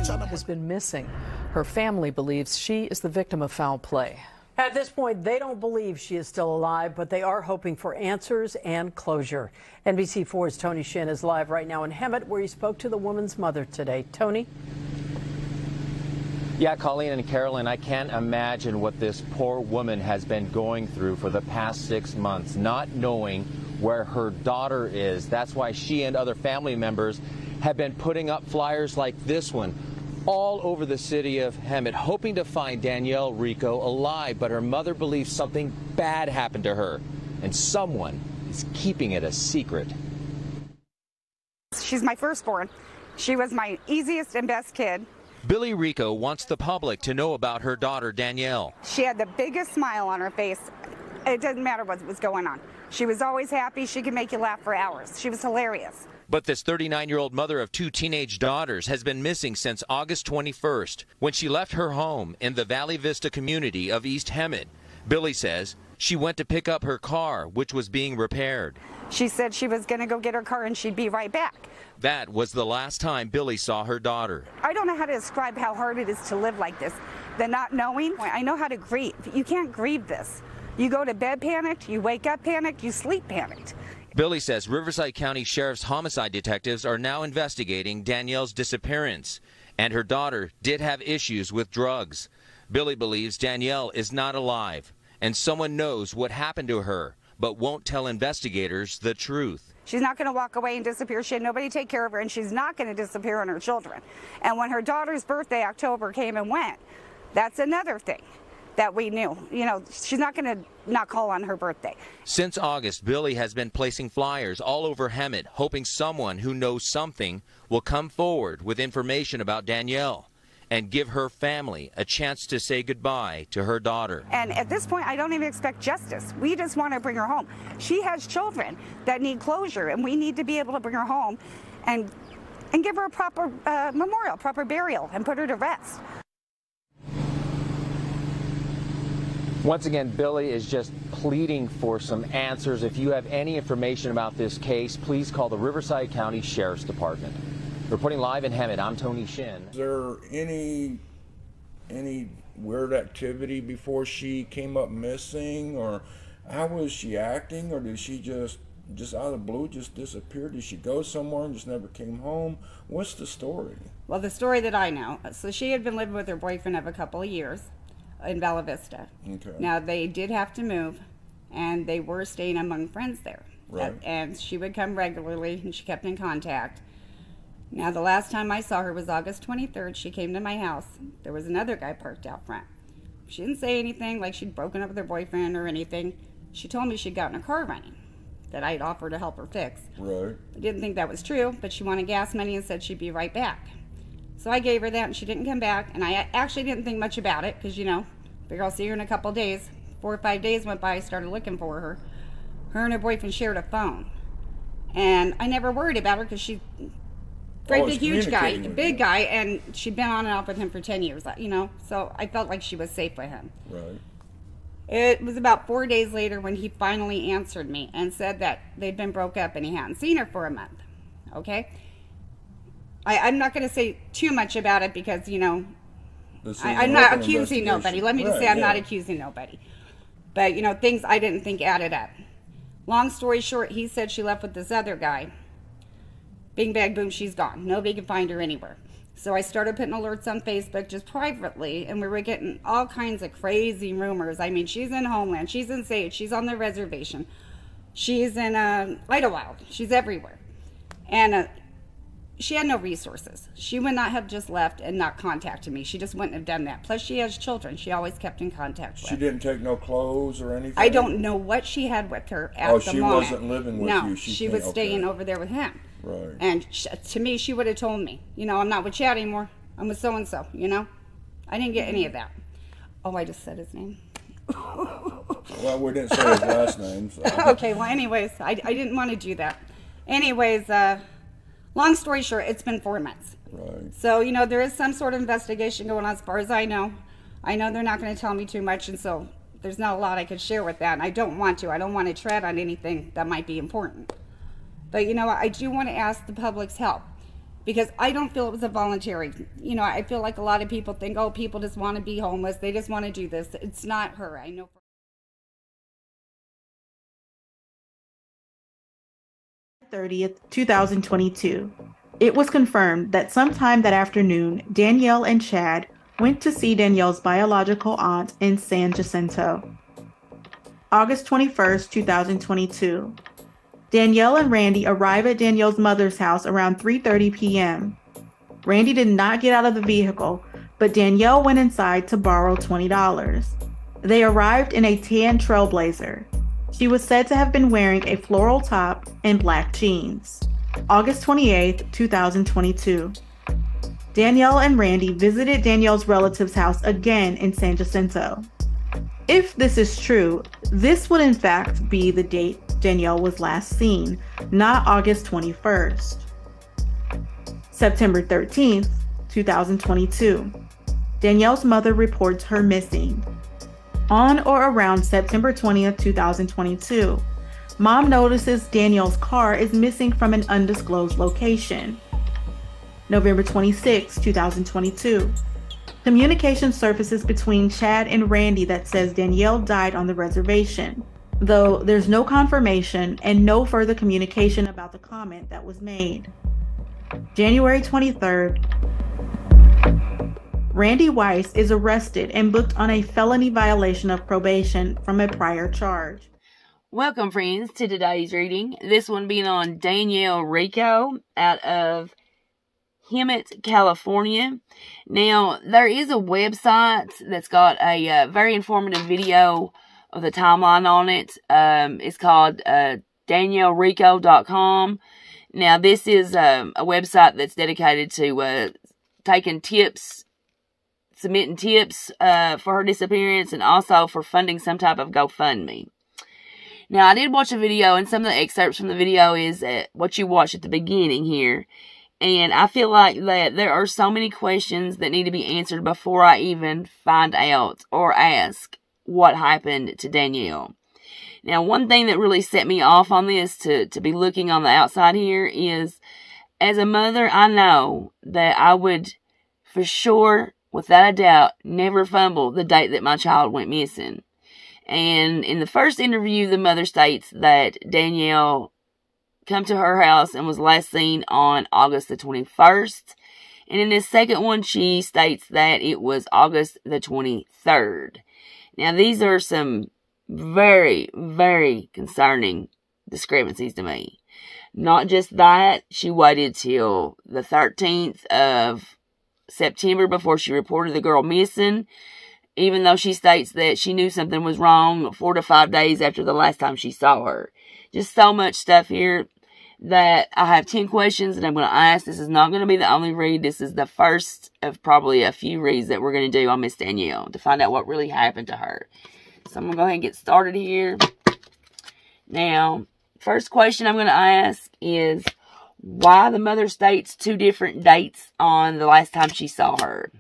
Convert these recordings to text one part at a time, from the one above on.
has been missing. Her family believes she is the victim of foul play. At this point, they don't believe she is still alive, but they are hoping for answers and closure. NBC4's Tony Shin is live right now in Hemet, where he spoke to the woman's mother today. Tony? Yeah, Colleen and Carolyn, I can't imagine what this poor woman has been going through for the past 6 months, not knowing where her daughter is. That's why she and other family members have been putting up flyers like this one all over the city of Hemet, hoping to find Danielle Rico alive, but her mother believes something bad happened to her, and someone is keeping it a secret. She's my firstborn. She was my easiest and best kid. Billy Rico wants the public to know about her daughter, Danielle. She had the biggest smile on her face. It didn't matter what was going on. She was always happy. She could make you laugh for hours. She was hilarious. But this 39-year-old mother of 2 teenage daughters has been missing since August 21st, when she left her home in the Valley Vista community of East Hemet. Billy says she went to pick up her car, which was being repaired. She said she was going to go get her car and she'd be right back. That was the last time Billy saw her daughter. I don't know how to describe how hard it is to live like this. The not knowing, I know how to grieve. You can't grieve this. You go to bed panicked, you wake up panicked, you sleep panicked. Billy says Riverside County Sheriff's homicide detectives are now investigating Danielle's disappearance, and her daughter did have issues with drugs. Billy believes Danielle is not alive, and someone knows what happened to her, but won't tell investigators the truth. She's not going to walk away and disappear. She had nobody to take care of her, and she's not going to disappear on her children. And when her daughter's birthday, October, came and went, that's another thing that we knew. You know, she's not going to not call on her birthday. Since August, Billy has been placing flyers all over Hemet, hoping someone who knows something will come forward with information about Danielle and give her family a chance to say goodbye to her daughter. And at this point, I don't even expect justice. We just want to bring her home. She has children that need closure, and we need to be able to bring her home and give her a proper memorial, proper burial, and put her to rest. Once again, Billy is just pleading for some answers. If you have any information about this case, please call the Riverside County Sheriff's Department. Reporting live in Hemet, I'm Tony Shin. Is there any weird activity before she came up missing, or how was she acting, or did she just out of the blue just disappear? Did she go somewhere and just never came home? What's the story? Well, the story that I know, so she had been living with her boyfriend of a couple of years in Bella Vista. Okay. Now, they did have to move, and they were staying among friends there. Right. And she would come regularly, and she kept in contact. Now, the last time I saw her was August 23rd. She came to my house. There was another guy parked out front. She didn't say anything like she'd broken up with her boyfriend or anything. She told me she'd gotten her car running that I'd offered to help her fix. Right. I didn't think that was true, but she wanted gas money and said she'd be right back. So I gave her that, and she didn't come back, and I actually didn't think much about it, because, you know, figure I'll see her in a couple days. 4 or 5 days went by, I started looking for her. Her and her boyfriend shared a phone, and I never worried about her, because she's very big, huge guy, big guy, and she'd been on and off with him for 10 years, you know, so I felt like she was safe with him. Right. It was about 4 days later when he finally answered me and said that they'd been broke up and he hadn't seen her for a month, okay? I'm not going to say too much about it because, you know, I'm not accusing nobody. Let me just say I'm not accusing nobody. But, you know, things I didn't think added up. Long story short, he said she left with this other guy. Bing, bang, boom, she's gone. Nobody can find her anywhere. So I started putting alerts on Facebook just privately, and we were getting all kinds of crazy rumors. I mean, she's in Homeland, she's in Sage, she's on the reservation, she's in Idlewild, she's everywhere. And she had no resources. She would not have just left and not contacted me. She just wouldn't have done that. Plus, she has children she always kept in contact with. She didn't take no clothes or anything? I don't know what she had with her at the moment. Oh, she wasn't living with you? No, she was staying over there with him. Right. And to me, she would have told me, you know, I'm not with Chad anymore. I'm with so-and-so, you know? I didn't get any of that. Oh, I just said his name. Well, we didn't say his last name. So. Okay, well, anyways, I didn't want to do that. Anyways, long story short, it's been 4 months. Right. So, you know, there is some sort of investigation going on as far as I know. I know they're not going to tell me too much, and so there's not a lot I could share with that, and I don't want to. I don't want to tread on anything that might be important. But, you know, I do want to ask the public's help. because I don't feel it was a voluntary. You know, I feel like a lot of people think, oh, people just want to be homeless. They just want to do this. It's not her. I know. 30th, 2022. It was confirmed that sometime that afternoon, Danielle and Chad went to see Danielle's biological aunt in San Jacinto. August 21st, 2022. Danielle and Randy arrive at Danielle's mother's house around 3:30 p.m. Randy did not get out of the vehicle, but Danielle went inside to borrow $20. They arrived in a tan Trailblazer. She was said to have been wearing a floral top and black jeans. August 28th, 2022. Danielle and Randy visited Danielle's relative's house again in San Jacinto. If this is true, this would in fact be the date Danielle was last seen, not August 21st. September 13th, 2022. Danielle's mother reports her missing. On or around September 20th, 2022, Mom notices Danielle's car is missing from an undisclosed location. November 26, 2022. Communication surfaces between Chad and Randy that says Danielle died on the reservation, though there's no confirmation and no further communication about the comment that was made. January 23rd. Randy Weiss is arrested and booked on a felony violation of probation from a prior charge. Welcome, friends, to today's reading. This one being on Danielle Rico out of Hemet, California. Now, there is a website that's got a very informative video of the timeline on it. It's called DanielleRico.com. Now, this is a website that's dedicated to taking tips, submitting tips for her disappearance, and also for funding some type of GoFundMe. Now, I did watch a video, and some of the excerpts from the video is what you watched at the beginning here. And I feel like that there are so many questions that need to be answered before I even find out or ask what happened to Danielle. Now, one thing that really set me off on this to be looking on the outside here is, as a mother, I know that I would, for sure, without a doubt, never fumble the date that my child went missing. And in the first interview, the mother states that Danielle come to her house and was last seen on August the 21st. And in this second one, she states that it was August the 23rd. Now, these are some very, very concerning discrepancies to me. Not just that, she waited till the 13th of September before she reported the girl missing, even though she states that she knew something was wrong 4 to 5 days after the last time she saw her. Just so much stuff here that I have 10 questions that I'm going to ask. This is not going to be the only read. This is the first of probably a few reads that we're going to do on Miss Danielle to find out what really happened to her. So I'm going to go ahead and get started here. Now, first question I'm going to ask is why the mother states 2 different dates on the last time she saw her.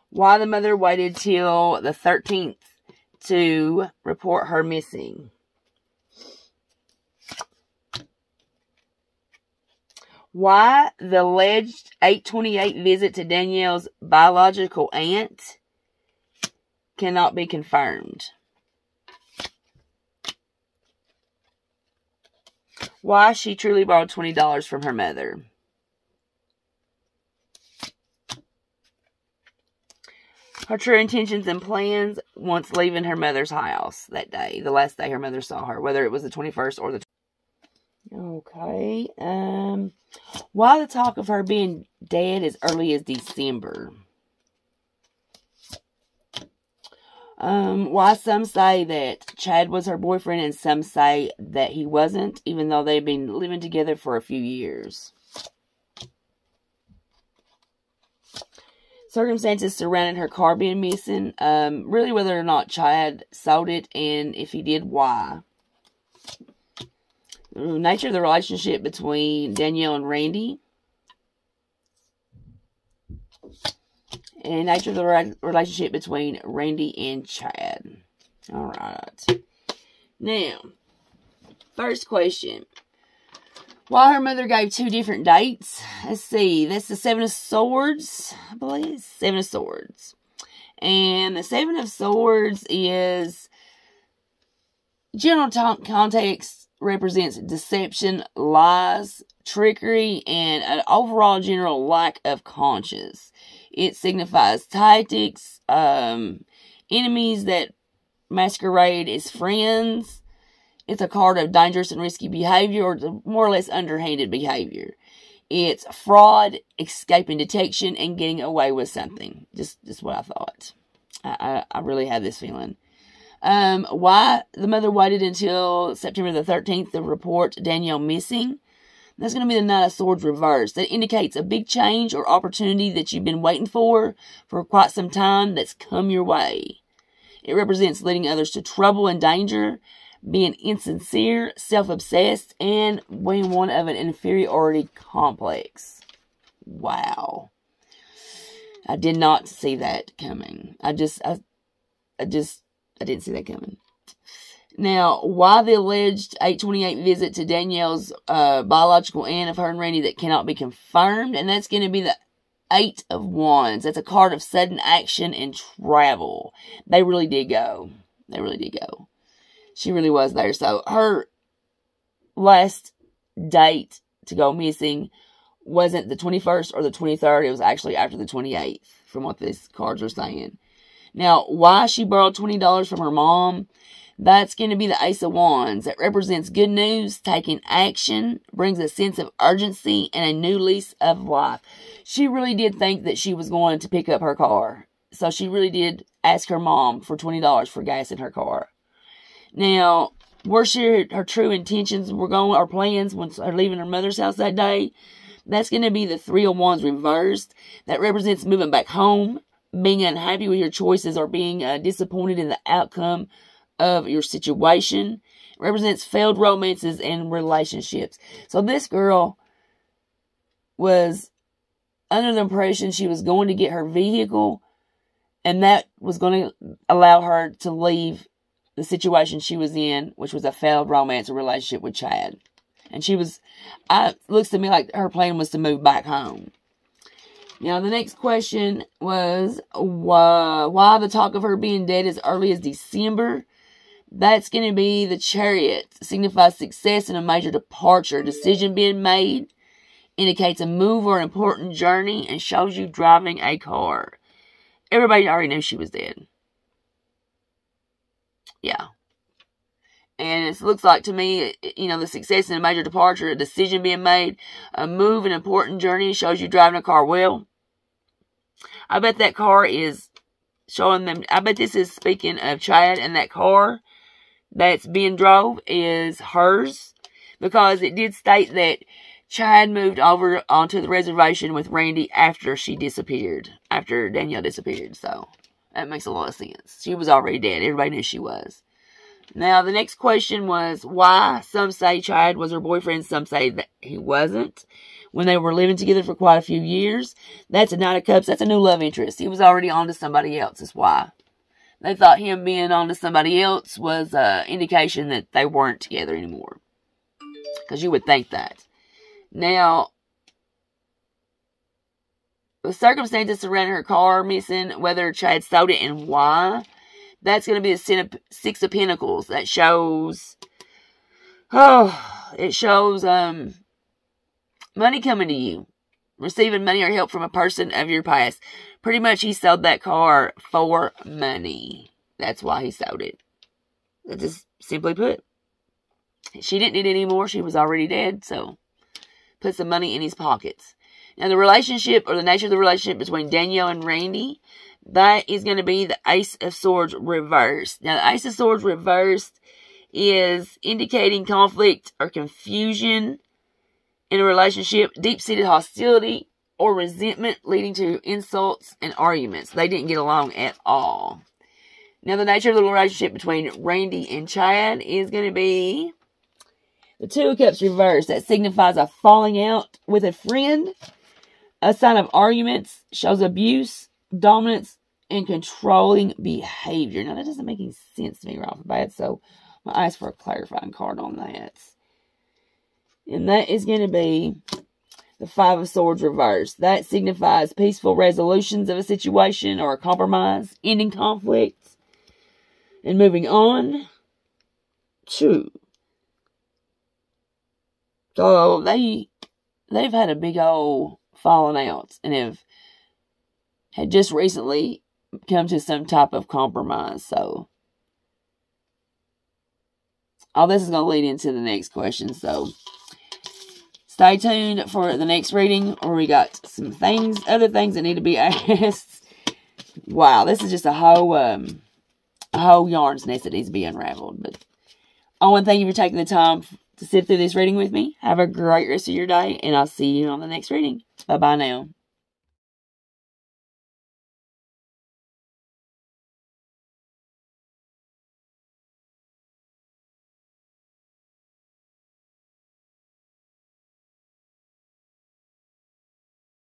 Why the mother waited till the 13th to report her missing. Why the alleged 8/28 visit to Danielle's biological aunt cannot be confirmed. Why she truly borrowed $20 from her mother. Her true intentions and plans once leaving her mother's house that day, the last day her mother saw her, whether it was the 21st or the... Okay, why the talk of her being dead as early as December? Why some say that Chad was her boyfriend and some say that he wasn't, even though they've been living together for a few years. Circumstances surrounding her car being missing, really whether or not Chad sold it, and if he did, why. Nature of the relationship between Danielle and Randy. And nature of the relationship between Randy and Chad. Alright. Now, first question. While her mother gave 2 different dates. Let's see. That's the 7 of Swords, I believe. 7 of Swords. And the 7 of Swords is, general context, represents deception, lies, trickery, and an overall general lack of conscience. It signifies tactics, enemies that masquerade as friends. It's a card of dangerous and risky behavior, or more or less underhanded behavior. It's fraud, escaping detection, and getting away with something. Just what I thought. I really had this feeling. Why the mother waited until September the 13th to report Danielle missing. That's going to be the Knight of Swords reversed. That indicates a big change or opportunity that you've been waiting for quite some time that's come your way. It represents leading others to trouble and danger, being insincere, self-obsessed, and being one of an inferiority complex. Wow. I did not see that coming. I didn't see that coming. Now, why the alleged 828 visit to Danielle's biological aunt of her and Randy that cannot be confirmed? And that's going to be the 8 of Wands. That's a card of sudden action and travel. They really did go. They really did go. She really was there. So her last date to go missing wasn't the 21st or the 23rd. It was actually after the 28th, from what these cards are saying. Now, why she borrowed $20 from her mom? That's going to be the Ace of Wands. That represents good news, taking action, brings a sense of urgency, and a new lease of life. She really did think that she was going to pick up her car. So she really did ask her mom for $20 for gas in her car. Now, where her true intentions were going, or plans, when her leaving her mother's house that day, that's going to be the 3 of Wands reversed. That represents moving back home, being unhappy with your choices, or being disappointed in the outcome of your situation. It represents failed romances and relationships. So this girl was under the impression she was going to get her vehicle, and that was going to allow her to leave the situation she was in, which was a failed romance or relationship with Chad. And she was, looks to me like her plan was to move back home. Now, the next question was, why the talk of her being dead as early as December? That's going to be the Chariot. Signifies success in a major departure. Decision being made. Indicates a move or an important journey. And shows you driving a car. Everybody already knew she was dead. Yeah. And it looks like to me, you know, the success in a major departure, a decision being made, a move, an important journey, shows you driving a car well. I bet that car is showing them, I bet this is speaking of Chad, and that car that's being drove is hers, because it did state that Chad moved over onto the reservation with Randy after she disappeared, after Danielle disappeared. So that makes a lot of sense. She was already dead. Everybody knew she was. Now, the next question was why. Some say Chad was her boyfriend. Some say that he wasn't. When they were living together for quite a few years. That's a Knight of Cups. That's a new love interest. He was already on to somebody else. That's why. They thought him being on to somebody else was an indication that they weren't together anymore. Because you would think that. Now, the circumstances surrounding her car missing, whether Chad sold it and why, that's going to be the 6 of Pentacles. That shows, it shows money coming to you. Receiving money or help from a person of your past. Pretty much he sold that car for money. That's why he sold it. That's just simply put. She didn't need it anymore. She was already dead, so put some money in his pockets. Now, the relationship, or the nature of the relationship between Danielle and Randy, that is going to be the Ace of Swords reversed. Now, the Ace of Swords reversed is indicating conflict or confusion in a relationship, deep-seated hostility or resentment leading to insults and arguments. They didn't get along at all. Now, the nature of the relationship between Randy and Chad is going to be the 2 of Cups reversed. That signifies a falling out with a friend. A sign of arguments. Shows abuse, dominance, and controlling behavior. Now, that doesn't make any sense to me right off the bat, so I'm going to ask for a clarifying card on that. And that is going to be the Five of Swords reversed. That signifies peaceful resolutions of a situation or a compromise, ending conflicts, and moving on to. So they've had a big old falling out and had just recently come to some type of compromise. So all this is going to lead into the next question. So stay tuned for the next reading, where we got some other things that need to be asked. Wow, this is just a whole yarn's nest that needs to be unraveled. But I want to thank you for taking the time to sit through this reading with me. Have a great rest of your day, and I'll see you on the next reading. Bye-bye now.